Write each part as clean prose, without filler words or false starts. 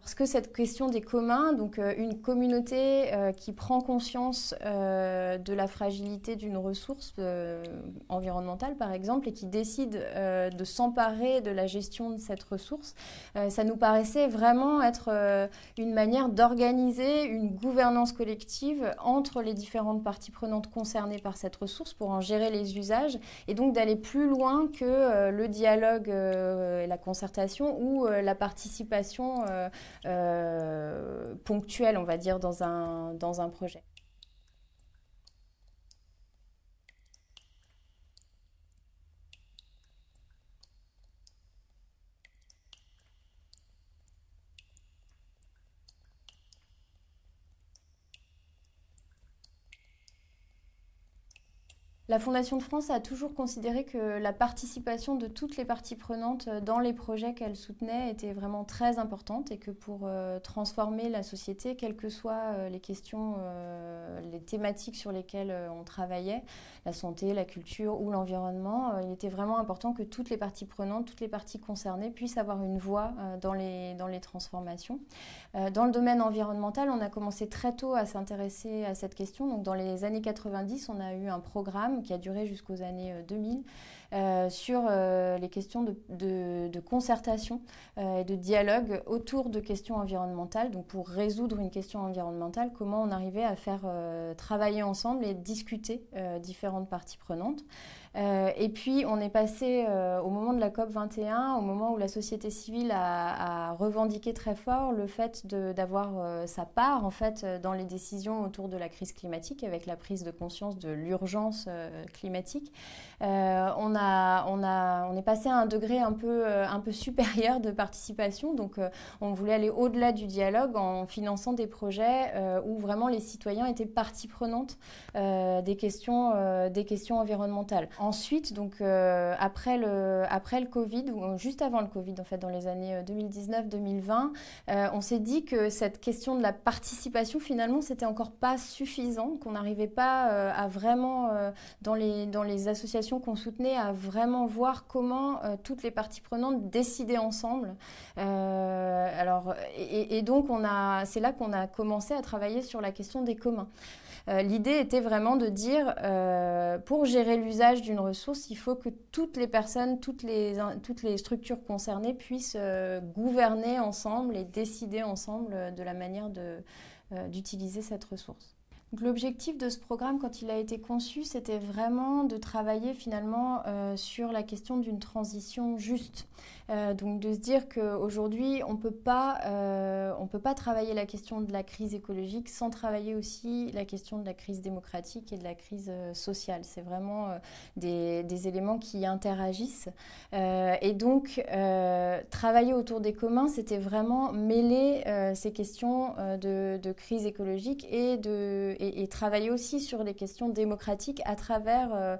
Parce que cette question des communs, donc une communauté qui prend conscience de la fragilité d'une ressource environnementale par exemple et qui décide de s'emparer de la gestion de cette ressource, ça nous paraissait vraiment être une manière d'organiser une gouvernance collective entre les différentes parties prenantes concernées par cette ressource pour en gérer les usages et donc d'aller plus loin que le dialogue et la concertation ou la participation ponctuelle, on va dire, dans un projet. La Fondation de France a toujours considéré que la participation de toutes les parties prenantes dans les projets qu'elle soutenait était vraiment très importante et que pour transformer la société, quelles que soient les questions, les thématiques sur lesquelles on travaillait, la santé, la culture ou l'environnement, il était vraiment important que toutes les parties prenantes, toutes les parties concernées puissent avoir une voix dans les transformations. Dans le domaine environnemental, on a commencé très tôt à s'intéresser à cette question. Donc dans les années 90, on a eu un programme qui a duré jusqu'aux années 2000 sur les questions de concertation et de dialogue autour de questions environnementales. Donc pour résoudre une question environnementale, comment on arrivait à faire travailler ensemble et discuter différentes parties prenantes. Et puis on est passé au moment de la COP21, au moment où la société civile a revendiqué très fort le fait d'avoir sa part en fait dans les décisions autour de la crise climatique avec la prise de conscience de l'urgence climatique. On est passé à un degré un peu supérieur de participation, donc on voulait aller au-delà du dialogue en finançant des projets où vraiment les citoyens étaient partie prenante des questions environnementales. Ensuite, donc après le Covid, ou juste avant le Covid, en fait, dans les années 2019-2020, on s'est dit que cette question de la participation, finalement, c'était encore pas suffisant, qu'on n'arrivait pas à vraiment, dans les associations qu'on soutenait, à vraiment voir comment toutes les parties prenantes décidaient ensemble. Et donc, c'est là qu'on a commencé à travailler sur la question des communs. L'idée était vraiment de dire, pour gérer l'usage d'une ressource, il faut que toutes les personnes, toutes les structures concernées puissent gouverner ensemble et décider ensemble de la manière d'utiliser cette ressource. L'objectif de ce programme, quand il a été conçu, c'était vraiment de travailler finalement sur la question d'une transition juste. Donc de se dire qu'aujourd'hui, on peut pas travailler la question de la crise écologique sans travailler aussi la question de la crise démocratique et de la crise sociale. C'est vraiment des éléments qui interagissent. Et donc, travailler autour des communs, c'était vraiment mêler ces questions de crise écologique et travailler aussi sur les questions démocratiques à travers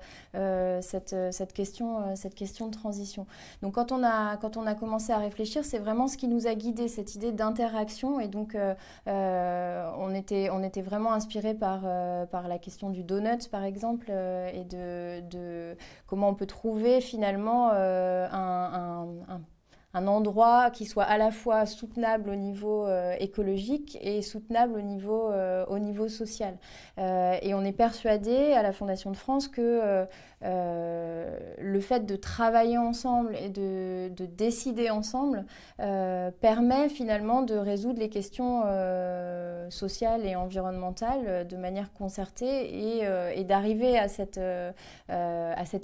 cette question de transition. Donc quand on a commencé à réfléchir, c'est vraiment ce qui nous a guidés, cette idée d'interaction. Et donc on était vraiment inspirés par la question du donut, par exemple, et de comment on peut trouver finalement un endroit qui soit à la fois soutenable au niveau écologique et soutenable au niveau social. Et on est persuadé à la Fondation de France que le fait de travailler ensemble et de décider ensemble permet finalement de résoudre les questions sociales et environnementales de manière concertée et d'arriver à cet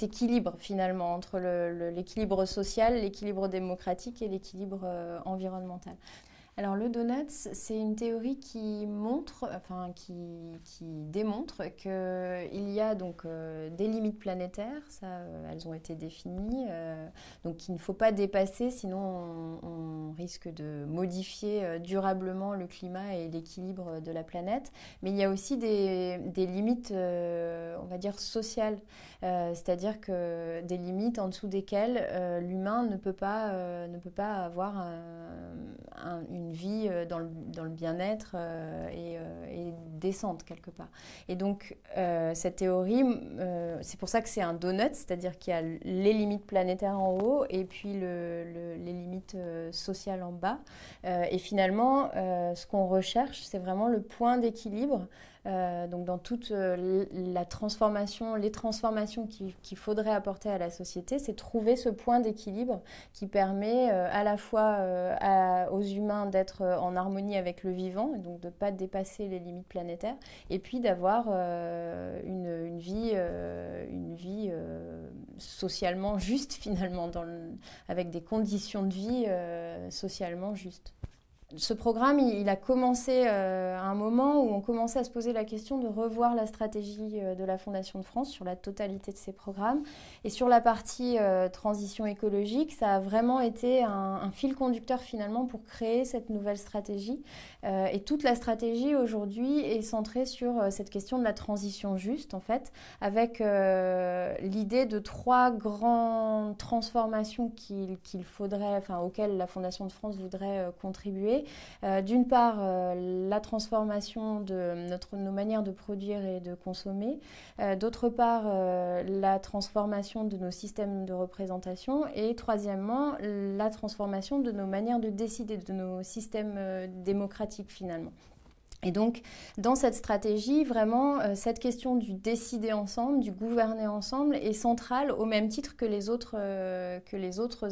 équilibre finalement entre l'équilibre social, l'équilibre démocratique et l'équilibre environnemental. Alors le donut, c'est une théorie qui démontre qu'il y a donc des limites planétaires, elles ont été définies, donc qu'il ne faut pas dépasser, sinon on risque de modifier durablement le climat et l'équilibre de la planète. Mais il y a aussi des limites, on va dire, sociales, c'est-à-dire que des limites en dessous desquelles l'humain ne peut pas avoir une vie dans le bien-être et décente quelque part. Et donc cette théorie, c'est pour ça que c'est un donut, c'est-à-dire qu'il y a les limites planétaires en haut et puis les limites sociales en bas. Et finalement, ce qu'on recherche, c'est vraiment le point d'équilibre. Donc dans toute la transformation, les transformations qu'il faudrait apporter à la société, c'est trouver ce point d'équilibre qui permet à la fois aux humains d'être en harmonie avec le vivant, et donc de ne pas dépasser les limites planétaires, et puis d'avoir une vie socialement juste finalement, avec des conditions de vie socialement justes. Ce programme, il a commencé à un moment où on commençait à se poser la question de revoir la stratégie de la Fondation de France sur la totalité de ses programmes. Et sur la partie transition écologique, ça a vraiment été un fil conducteur finalement pour créer cette nouvelle stratégie. Et toute la stratégie aujourd'hui est centrée sur cette question de la transition juste, en fait, avec l'idée de 3 grandes transformations auxquelles la Fondation de France voudrait contribuer. D'une part, la transformation de nos manières de produire et de consommer. D'autre part, la transformation de nos systèmes de représentation. Et troisièmement, la transformation de nos manières de décider, de nos systèmes démocratiques finalement. Et donc, dans cette stratégie, vraiment, cette question du décider ensemble, du gouverner ensemble est centrale au même titre que les autres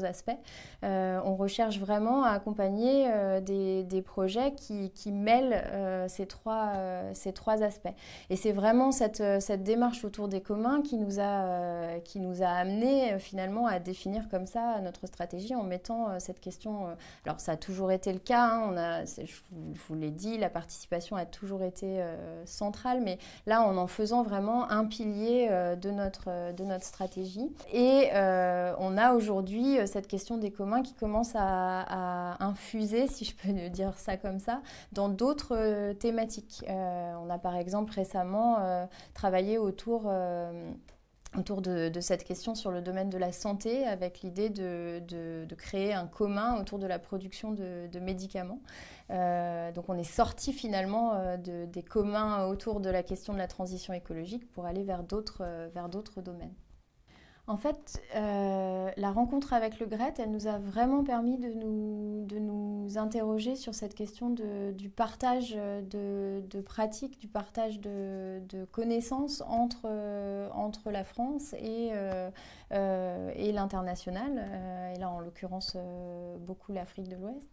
aspects. On recherche vraiment à accompagner des projets qui mêlent ces trois aspects. Et c'est vraiment cette démarche autour des communs qui nous a amené finalement à définir comme ça notre stratégie en mettant cette question. Alors, ça a toujours été le cas, hein, je vous l'ai dit, la participation a toujours été centrale, mais là, en faisant vraiment un pilier de notre stratégie. Et on a aujourd'hui cette question des communs qui commence à infuser, si je peux dire ça comme ça, dans d'autres thématiques. On a par exemple récemment travaillé autour de cette question sur le domaine de la santé, avec l'idée de créer un commun autour de la production de médicaments. Donc on est sorti finalement des communs autour de la question de la transition écologique pour aller vers d'autres domaines. En fait, la rencontre avec le GRET, elle nous a vraiment permis de nous interroger sur cette question du partage de pratiques, du partage de connaissances entre la France et l'international, et là en l'occurrence beaucoup l'Afrique de l'Ouest.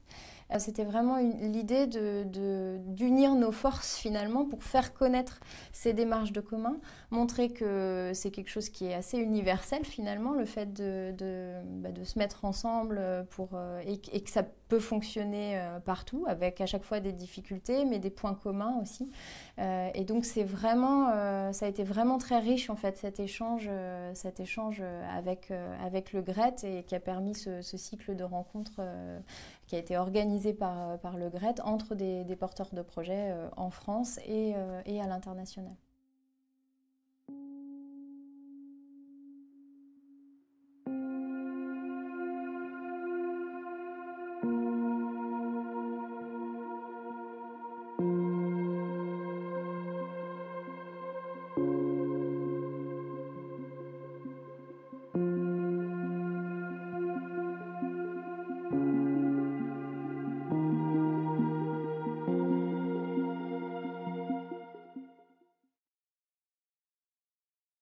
C'était vraiment l'idée d'unir nos forces finalement pour faire connaître ces démarches de commun, montrer que c'est quelque chose qui est assez universel finalement, le fait de se mettre ensemble et que ça peut fonctionner partout, avec à chaque fois des difficultés, mais des points communs aussi. Et donc ça a été vraiment très riche en fait cet échange avec le GRET, et qui a permis ce cycle de rencontres qui a été organisé par le GRET entre des porteurs de projets en France et à l'international.